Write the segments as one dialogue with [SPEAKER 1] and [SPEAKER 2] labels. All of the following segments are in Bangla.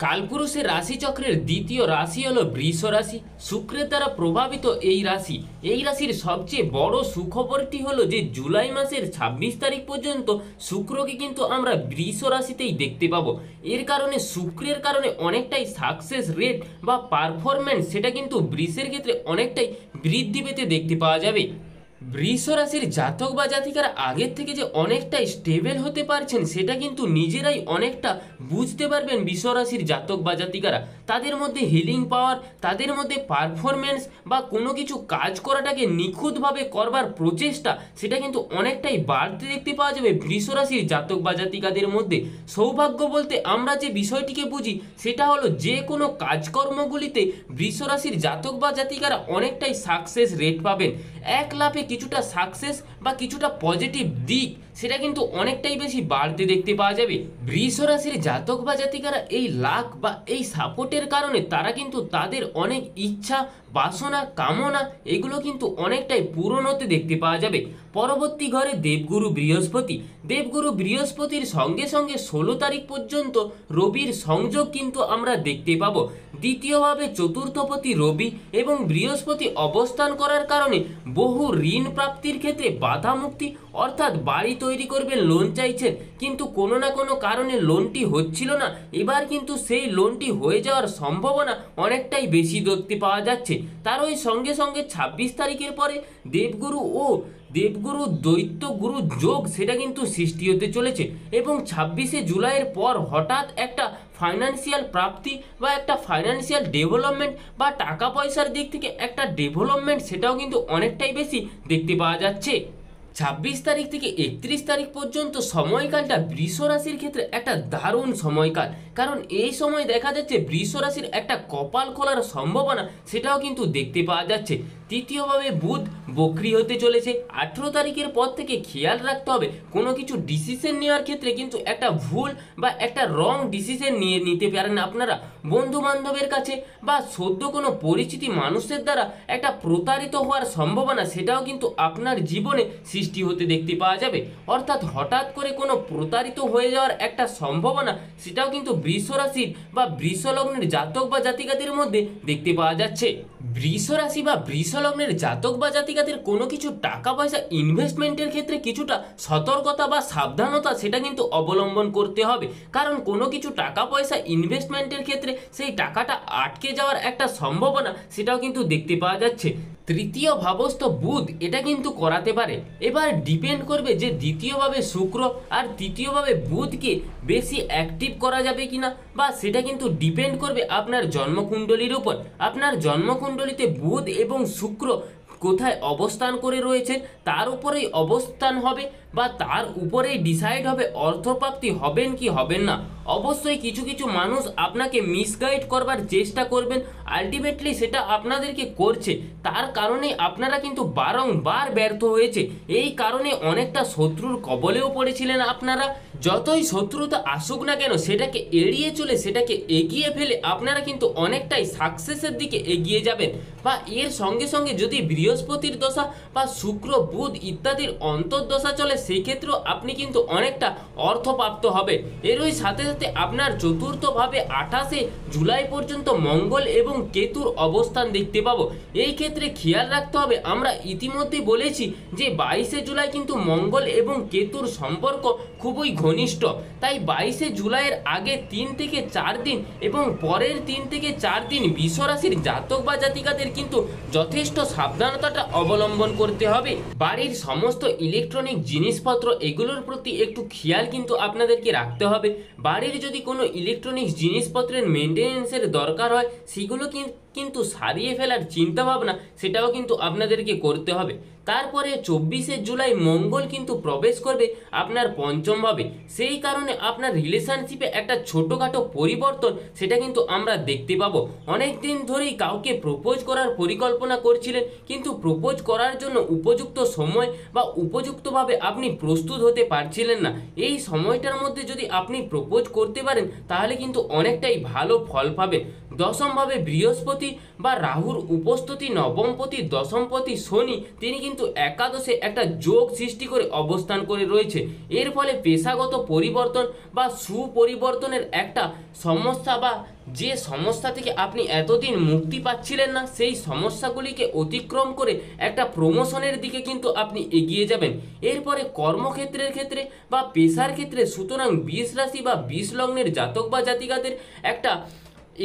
[SPEAKER 1] কালপুরুষের রাশিচক্রের দ্বিতীয় রাশি হলো বৃষ রাশি। শুক্রের দ্বারা প্রভাবিত এই রাশি। এই রাশির সবচেয়ে বড় সুখবরটি হলো যে জুলাই মাসের 26 তারিখ পর্যন্ত শুক্রকে কিন্তু আমরা বৃষ রাশিতেই দেখতে পাবো। এর কারণে শুক্রের কারণে অনেকটাই সাকসেস রেট বা পারফরম্যান্স সেটা কিন্তু বৃষের ক্ষেত্রে অনেকটাই বৃদ্ধি পেতে দেখতে পাওয়া যাবে। বৃষ রাশির জাতক বা জাতিকারা আগের থেকে যে অনেকটাই স্টেবল হতে পারছেন সেটা কিন্তু নিজেরাই অনেকটা বুঝতে পারবেন। বৃষ রাশির জাতক বা জাতিকারা তাদের মধ্যে হিলিং পাওয়ার, তাদের মধ্যে পারফরমেন্স বা কোনো কিছু কাজ করাটাকে নিখুঁতভাবে করবার প্রচেষ্টা সেটা কিন্তু অনেকটাই বাড়তে দেখতে পাওয়া যাবে বৃষ রাশির জাতক বা জাতিকাদের মধ্যে। সৌভাগ্য বলতে আমরা যে বিষয়টিকে বুঝি সেটা হলো যে কোনো কাজকর্মগুলিতে বৃষ রাশির জাতক বা জাতিকারা অনেকটাই সাকসেস রেট পাবেন। এক লাফে কিছুটা সাকসেস বা কিছুটা পজিটিভ দিক সেটা কিন্তু অনেকটাই বেশি বাড়তে দেখতে পাওয়া যাবে। বৃষ রাশির জাতক বা জাতিকারা এই লাক বা এই সাপোর্টের কারণে তারা কিন্তু তাদের অনেক ইচ্ছা, বাসনা, কামনা এগুলো কিন্তু অনেকটাই পূরণ হতে দেখতে পাওয়া যাবে। পরবর্তী ঘরে দেবগুরু বৃহস্পতি। দেবগুরু বৃহস্পতির সঙ্গে সঙ্গে 16 তারিখ পর্যন্ত রবির সংযোগ কিন্তু আমরা দেখতে পাবো। দ্বিতীয়ভাবে চতুর্থপতি রবি এবং বৃহস্পতি অবস্থান করার কারণে বহু ঋণ প্রাপ্তির ক্ষেত্রে বাধা মুক্তি, অর্থাৎ বাড়ি তৈরি করবেন, লোন চাইছেন কিন্তু কোনো না কোনো কারণে লোনটি হচ্ছিল না, এবার কিন্তু সেই লোনটি হয়ে যাওয়ার সম্ভাবনা অনেকটাই বেশি দেখতে পাওয়া যাচ্ছে। তার ওই সঙ্গে সঙ্গে 26 তারিখের পরে দেবগুরু ও দেবগুরু দৈত্যগুরু যোগ সেটা কিন্তু সৃষ্টি হতে চলেছে এবং 26শে জুলাইয়ের পর হঠাৎ একটা ফাইন্যান্সিয়াল প্রাপ্তি বা একটা ফাইন্যান্সিয়াল ডেভেলপমেন্ট বা টাকা পয়সার দিক থেকে একটা ডেভেলপমেন্ট সেটাও কিন্তু অনেকটাই বেশি দেখতে পাওয়া যাচ্ছে। 26 তারিখ থেকে 31 তারিখ পর্যন্ত সময়কালটা বৃষ রাশির ক্ষেত্রে একটা দারুণ সময়কাল, কারণ এই সময় দেখা যাচ্ছে বৃষ রাশির একটা কপাল খোলার সম্ভাবনা সেটাও কিন্তু দেখতে পাওয়া যাচ্ছে। তৃতীয়ভাবে বুধ বক্রি হতে চলেছে। 18 তারিখের পর থেকে খেয়াল রাখতে হবে কোনো কিছু ডিসিশন নেওয়ার ক্ষেত্রে কিন্তু একটা ভুল বা একটা রং ডিসিশন নিতে পারেন আপনারা বন্ধু বান্ধবের কাছে বা সদ্য কোনো পরিচিতি মানুষের দ্বারা একটা প্রতারিত হওয়ার সম্ভাবনা সেটাও কিন্তু আপনার জীবনে সৃষ্টি হতে দেখতে পাওয়া যাবে। অর্থাৎ হঠাৎ করে কোনো প্রতারিত হয়ে যাওয়ার একটা সম্ভাবনা সেটাও কিন্তু বৃষ রাশির বা বৃষ লগ্নের জাতক বা জাতিকাদের মধ্যে দেখতে পাওয়া যাচ্ছে। বৃষ রাশি বা বৃষ লগ্নের জাতক বা জাতিকাদের কোনো কিছু টাকা পয়সা ইনভেস্টমেন্টের ক্ষেত্রে কিছুটা সতর্কতা বা সাবধানতা সেটা কিন্তু অবলম্বন করতে হবে, কারণ কোনো কিছু টাকা পয়সা ইনভেস্টমেন্টের ক্ষেত্রে সেই টাকাটা আটকে যাওয়ার একটা সম্ভাবনা সেটাও কিন্তু দেখতে পাওয়া যাচ্ছে। তৃতীয় ভাবস্থ বুধ এটা কিন্তু করাতে পারে। এবার ডিপেন্ড করবে যে দ্বিতীয়ভাবে শুক্র আর তৃতীয়ভাবে বুধকে বেশি অ্যাক্টিভ করা যাবে কিনা, বা সেটা কিন্তু ডিপেন্ড করবে আপনার জন্মকুণ্ডলীর উপর। আপনার জন্মকুণ্ডলীতে বুধ এবং শুক্র কোথায় অবস্থান করে রয়েছে তার উপরেই অবস্থান হবে বা তার উপরেই ডিসাইড হবে অর্থপ্রাপ্তি হবেন কি হবেন না। অবশ্যই কিছু কিছু মানুষ আপনাকে মিসগাইড করবার চেষ্টা করবেন, আলটিমেটলি সেটা আপনাদেরকে করছে, তার কারণেই আপনারা কিন্তু বারংবার ব্যর্থ হয়েছে। এই কারণে অনেকটা শত্রুর কবলেও পড়েছিলেন আপনারা। যতই শত্রুতা আসুক না কেন সেটাকে এড়িয়ে চলে সেটাকে এগিয়ে ফেলে আপনারা কিন্তু অনেকটাই সাকসেসের দিকে এগিয়ে যাবেন। বা এর সঙ্গে সঙ্গে যদি বৃহস্পতির দশা বা শুক্র বুধ ইত্যাদির অন্তর্দশা চলে সেই ক্ষেত্রেও আপনি কিন্তু অনেকটা অর্থপ্রাপ্ত হবে। এরই সাথে সাথে আপনার চতুর্থভাবে 28শে জুলাই পর্যন্ত মঙ্গল এবং কেতুর অবস্থান দেখতে পাবো। এই ক্ষেত্রে খেয়াল রাখতে হবে, আমরা ইতিমধ্যেই বলেছি যে 22শে জুলাই কিন্তু মঙ্গল এবং কেতুর সম্পর্ক খুবই ঘনিষ্ঠ, তাই 22শে জুলাইয়ের আগে 3 থেকে 4 দিন এবং পরের 3 থেকে 4 দিন বৃষ রাশির জাতক বা জাতিকাদের কিন্তু যথেষ্ট সাবধানতাটা অবলম্বন করতে হবে। বাড়ির সমস্ত ইলেকট্রনিক জিনিসপত্র এগুলোর প্রতি একটু খেয়াল কিন্তু আপনাদেরকে রাখতে হবে। বাড়ির যদি কোনো ইলেকট্রনিক্স জিনিসপত্রের মেনটেন্যান্সের দরকার হয় সেগুলো কিন্তু সারিয়ে ফেলার চিন্তাভাবনা সেটাও কিন্তু আপনাদেরকে করতে হবে। তারপরে 24শে জুলাই মঙ্গল কিন্তু প্রবেশ করবে আপনার পঞ্চম ভাবে, সেই কারণে আপনার রিলেশনশিপে একটা ছোটোখাটো পরিবর্তন সেটা কিন্তু আমরা দেখতে পাবো। অনেক দিন ধরেই কাউকে প্রপোজ করার পরিকল্পনা করছিলেন কিন্তু প্রপোজ করার জন্য উপযুক্ত সময় বা উপযুক্তভাবে আপনি প্রস্তুত হতে পারছিলেন না। এই সময়টার মধ্যে যদি আপনি প্রপোজ করতে পারেন তাহলে কিন্তু অনেকটাই ভালো ফল পাবেন। দশমভাবে বৃহস্পতি বা রাহুর উপস্থিতি, নবমপতি দশমপতি শনি তিনি কিন্তু একাদশে একটা যোগ সৃষ্টি করে অবস্থান করে রয়েছে। এর ফলে পেশাগত পরিবর্তন বা সুপরিবর্তনের একটা সমস্যা বা যে সমস্যা থেকে আপনি এতদিন মুক্তি পাচ্ছিলেন না, সেই সমস্যাগুলিকে অতিক্রম করে একটা প্রমোশনের দিকে কিন্তু আপনি এগিয়ে যাবেন। এরপরে কর্মক্ষেত্রের ক্ষেত্রে বা পেশার ক্ষেত্রে সুতরাং ২০ রাশি বা ২০ লগ্নের জাতক বা জাতিকাদের একটা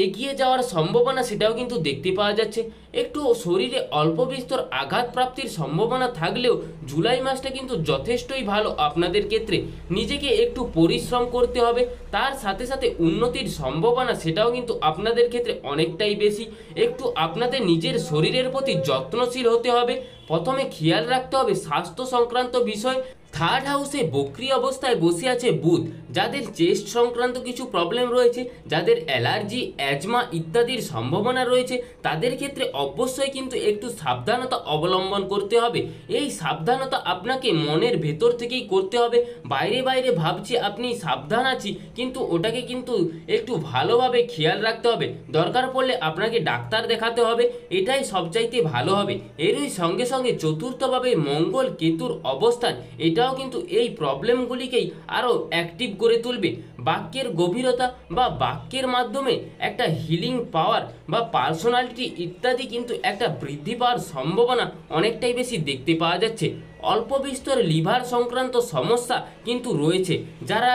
[SPEAKER 1] এগিয়ে যাওয়ার সম্ভাবনা সেটাও কিন্তু দেখতে পাওয়া যাচ্ছে। একটু শরীরে অল্প বিস্তর আঘাত প্রাপ্তির সম্ভাবনা থাকলেও জুলাই মাসটা কিন্তু যথেষ্টই ভালো আপনাদের ক্ষেত্রে। নিজেকে একটু পরিশ্রম করতে হবে, তার সাথে সাথে উন্নতির সম্ভাবনা সেটাও কিন্তু আপনাদের ক্ষেত্রে অনেকটাই বেশি। একটু আপনাদের নিজের শরীরের প্রতি যত্নশীল হতে হবে। প্রথমে খেয়াল রাখতে হবে স্বাস্থ্য সংক্রান্ত বিষয়। থার্ড হাউসে বক্রি অবস্থায় বসে আছে বুধ, যাদের চেস্ট সংক্রান্ত কিছু প্রবলেম রয়েছে, যাদের অ্যালার্জি, অ্যাজমা ইত্যাদির সম্ভাবনা রয়েছে, তাদের ক্ষেত্রে অবশ্যই কিন্তু একটু সাবধানতা অবলম্বন করতে হবে। এই সাবধানতা আপনাকে মনের ভেতর থেকেই করতে হবে। বাইরে বাইরে ভাবছি আপনি সাবধান আছি, কিন্তু ওটাকে কিন্তু একটু ভালোভাবে খেয়াল রাখতে হবে। দরকার পড়লে আপনাকে ডাক্তার দেখাতে হবে, এটাই সবচাইতে ভালো হবে। এরই সঙ্গে সঙ্গে চতুর্থভাবে মঙ্গল কেতুর অবস্থান, এটাও কিন্তু এই প্রবলেমগুলিকেই আরও অ্যাক্টিভ করে তুলবে। বাক্যের গভীরতা বা বাক্যের মাধ্যমে একটা হিলিং পাওয়ার বা পার্সোনালিটি ইত্যাদি কিন্তু একটা বৃদ্ধি পাওয়ার সম্ভাবনা অনেকটাই বেশি দেখতে পাওয়া যাচ্ছে। অল্প বিস্তর লিভার সংক্রান্ত সমস্যা কিন্তু রয়েছে, যারা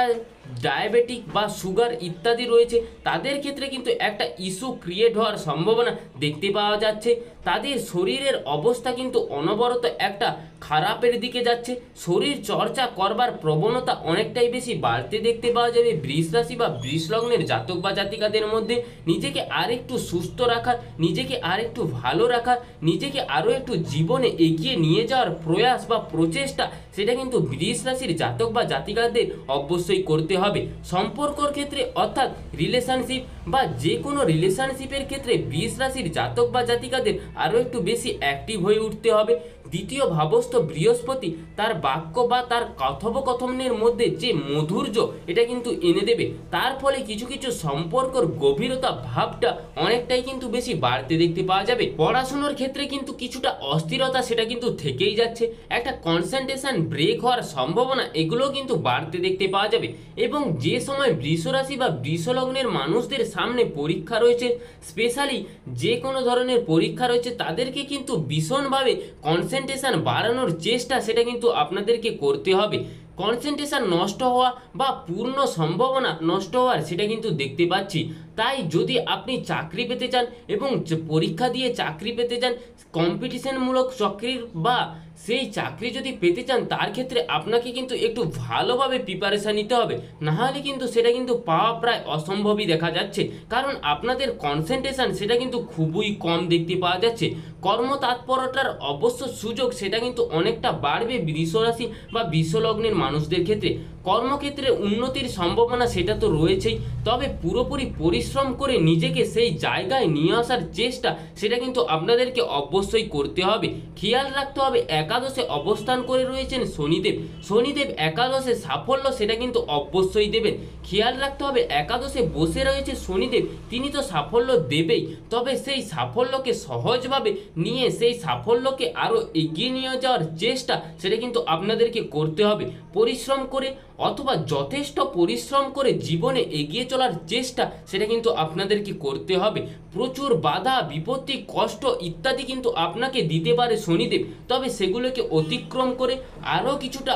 [SPEAKER 1] ডায়াবেটিক বা সুগার ইত্যাদি রয়েছে তাদের ক্ষেত্রে কিন্তু একটা ইস্যু ক্রিয়েট হওয়ার সম্ভাবনা দেখতে পাওয়া যাচ্ছে। তাদের শরীরের অবস্থা কিন্তু অনবরত একটা খারাপের দিকে যাচ্ছে। শরীর চর্চা করবার প্রবণতা অনেকটাই বেশি বাড়তে দেখতে পাওয়া যাবে বৃষ রাশি বা বৃষ লগ্নের জাতক বা জাতিকাদের মধ্যে। নিজেকে আরেকটু সুস্থ রাখার, নিজেকে আরেকটু ভালো রাখার, নিজেকে আরও একটু জীবনে এগিয়ে নিয়ে যাওয়ার প্রয়াস বা প্রচেষ্টা সেটা কিন্তু বৃষ রাশির জাতক বা জাতিকাদের অবশ্যই করতে হবে। সম্পর্কর ক্ষেত্রে অর্থাৎ রিলেশনশিপ বা যে কোনো রিলেশনশিপের ক্ষেত্রে বৃষ রাশির জাতক বা জাতিকাদের আরও একটু বেশি অ্যাক্টিভ হয়ে উঠতে হবে। দ্বিতীয় ভাবস্থ বৃহস্পতি তার বাক্য বা তার কথোপকথনের মধ্যে যে মাধুর্য এটা কিন্তু এনে দেবে। তার ফলে কিছু কিছু সম্পর্কর গভীরতা ভাবটা অনেকটাই কিন্তু বেশি বাড়তে দেখতে পাওয়া যাবে। পড়াশোনার ক্ষেত্রে কিন্তু কিছুটা অস্থিরতা সেটা কিন্তু থেকেই যাচ্ছে। একটা কনসেন্ট্রেশন ব্রেক হওয়ার সম্ভাবনা এগুলো কিন্তু বাড়তে দেখতে পাওয়া যাবে। এবং যে সময় বৃষ রাশি বা বৃষ লগ্নের মানুষদের সামনে পরীক্ষা রয়েছে, স্পেশালি যে কোনো ধরনের পরীক্ষা রয়েছে, তাদেরকে কিন্তু ভীষণভাবে কনসেন্ট্রেশন বাড়ানোর চেষ্টা সেটা কিন্তু আপনাদেরকে করতে হবে। কনসেন্ট্রেশন নষ্ট হওয়া বা পূর্ণ সম্ভাবনা নষ্ট হওয়ার সেটা কিন্তু দেখতে পাচ্ছি। তাই যদি আপনি চাকরি পেতে চান এবং পরীক্ষা দিয়ে চাকরি পেতে চান, কম্পিটিশনমূলক চাকরির বা সেই চাকরি যদি পেতে চান, তার ক্ষেত্রে আপনাকে কিন্তু একটু ভালোভাবে প্রিপারেশান নিতে হবে। নাহলে কিন্তু সেটা কিন্তু পাওয়া প্রায় অসম্ভবই দেখা যাচ্ছে, কারণ আপনাদের কনসেন্ট্রেশন সেটা কিন্তু খুবই কম দেখতে পাওয়া যাচ্ছে। কর্মতৎপরতার অবশ্য সুযোগ সেটা কিন্তু অনেকটা বাড়বে বৃষ রাশি বা বৃষ লগ্নের মানুষদের ক্ষেত্রে। কর্মক্ষেত্রে উন্নতির সম্ভাবনা সেটা তো রয়েছেই, তবে পুরোপুরি পরিশ্রম করে নিজেকে সেই জায়গায় নিয়ে আসার চেষ্টা সেটা কিন্তু আপনাদেরকে অবশ্যই করতে হবে। খেয়াল রাখতে হবে একাদশে অবস্থান করে রয়েছেন শনিদেব। শনিদেব একাদশে সাফল্য সেটা কিন্তু অবশ্যই দেবেন। খেয়াল রাখতে হবে একাদশে বসে রয়েছে শনিদেব, তিনি তো সাফল্য দেবেই, তবে সেই সাফল্যকে সহজভাবে নিয়ে সেই সাফল্যকে আরও এগিয়ে নিয়ে যাওয়ার চেষ্টা সেটা কিন্তু আপনাদেরকে করতে হবে। পরিশ্রম করে অথবা যথেষ্ট পরিশ্রম করে জীবনে এগিয়ে চলার চেষ্টা সেটা কিন্তু আপনাদেরকে করতে হবে। প্রচুর বাধা বিপত্তি কষ্ট ইত্যাদি কিন্তু আপনাকে দিতে পারে শনিদেব, তবে সেগুলোকে অতিক্রম করে আরও কিছুটা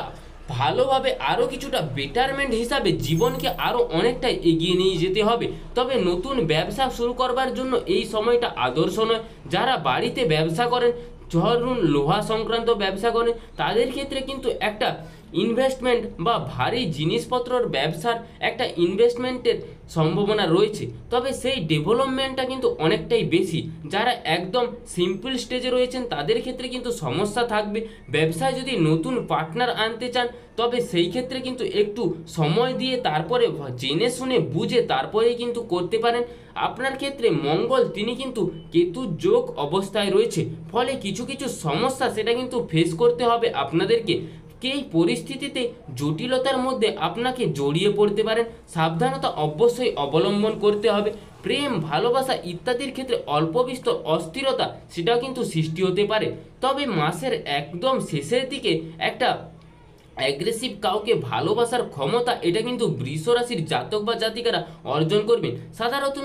[SPEAKER 1] ভালোভাবে, আরও কিছুটা বেটারমেন্ট হিসাবে জীবনকে আরও অনেকটাই এগিয়ে নিয়ে যেতে হবে। তবে নতুন ব্যবসা শুরু করবার জন্য এই সময়টা আদর্শ নয়। যারা বাড়িতে ব্যবসা করেন, ধরুন লোহা সংক্রান্ত ব্যবসা করেন, তাদের ক্ষেত্রে কিন্তু একটা ইনভেস্টমেন্ট বা ভারী জিনিসপত্রর ব্যবসার একটা ইনভেস্টমেন্টের সম্ভাবনা রয়েছে, তবে সেই ডেভেলপমেন্টটা কিন্তু অনেকটাই বেশি। যারা একদম সিম্পল স্টেজে রয়েছেন তাদের ক্ষেত্রে কিন্তু সমস্যা থাকবে। ব্যবসায় যদি নতুন পার্টনার আনতে চান, তবে সেই ক্ষেত্রে কিন্তু একটু সময় দিয়ে তারপরে জেনে শুনে বুঝে তারপরেই কিন্তু করতে পারেন। আপনার ক্ষেত্রে মঙ্গল তিনি কিন্তু কেতুর যোগ অবস্থায় রয়েছে, ফলে কিছু কিছু সমস্যা সেটা কিন্তু ফেস করতে হবে আপনাদেরকে। এই পরিস্থিতিতে জটিলতার মধ্যে আপনাকে জড়িয়ে পড়তে পারেন, সাবধানতা অবশ্যই অবলম্বন করতে হবে। প্রেম ভালোবাসা ইত্যাদির ক্ষেত্রে অল্প বিস্তর অস্থিরতা সেটাও কিন্তু সৃষ্টি হতে পারে। তবে মাসের একদম শেষের দিকে একটা অ্যাগ্রেসিভ কাউকে ভালোবাসার ক্ষমতা এটা কিন্তু বৃষ রাশির জাতক বা জাতিকারা অর্জন করবেন। সাধারণত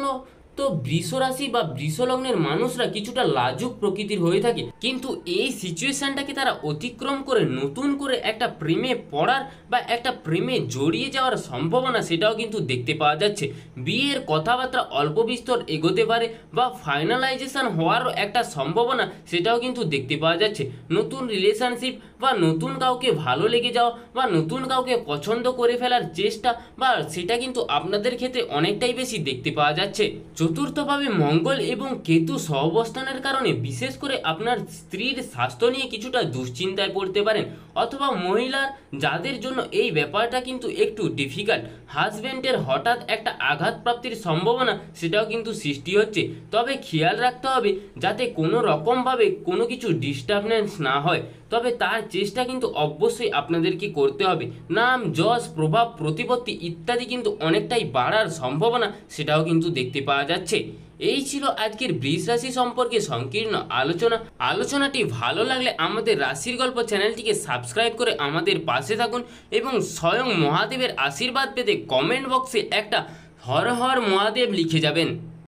[SPEAKER 1] বৃষ রাশি বা বৃষ লগ্নের মানুষরা কিছুটা লাজুক প্রকৃতির হয়ে থাকে, কিন্তু এই সিচুয়েশনটাকে তারা অতিক্রম করে নতুন করে একটা প্রেমে পড়ার বা একটা প্রেমে জড়িয়ে যাওয়ার সম্ভাবনা সেটাও কিন্তু দেখতে পাওয়া যাচ্ছে। বিয়ের কথাবার্তা অল্প বিস্তর এগোতে পারে বা ফাইনালাইজেশন হওয়ারও একটা সম্ভাবনা সেটাও কিন্তু দেখতে পাওয়া যাচ্ছে। নতুন রিলেশনশিপ বা নতুন কাউকে ভালো লেগে যাওয়া বা নতুন কাউকে পছন্দ করে ফেলার চেষ্টা বা সেটা কিন্তু আপনাদের ক্ষেত্রে অনেকটাই বেশি দেখতে পাওয়া যাচ্ছে। চতুর্থভাবে মঙ্গল এবং কেতু সহাবস্থানের কারণে বিশেষ করে আপনার স্ত্রীর স্বাস্থ্য নিয়ে কিছুটা দুশ্চিন্তায় পড়তে পারেন, অথবা মহিলার যাদের জন্য এই ব্যাপারটা কিন্তু একটু ডিফিকাল্ট, হাজব্যান্ডের হঠাৎ একটা আঘাত প্রাপ্তির সম্ভাবনা সেটাও কিন্তু সৃষ্টি হচ্ছে। তবে খেয়াল রাখতে হবে যাতে কোনো রকমভাবে কোনো কিছু ডিস্টারবেন্স না হয়, তবে তার চেষ্টা কিন্তু অবশ্যই আপনাদেরকে করতে হবে। নাম যশ প্রভাব প্রতিপত্তি ইত্যাদি কিন্তু অনেকটাই বাড়ার সম্ভাবনা সেটাও কিন্তু দেখতে পাওয়া যাচ্ছে। এই ছিল আজকের বৃষ রাশি সম্পর্কে সংকীর্ণ আলোচনাটি ভালো লাগলে আমাদের রাশির গল্প চ্যানেলটিকে সাবস্ক্রাইব করে আমাদের পাশে থাকুন এবং স্বয়ং মহাদেবের আশীর্বাদ পেতে কমেন্ট বক্সে একটা হর হর মহাদেব লিখে যাবেন।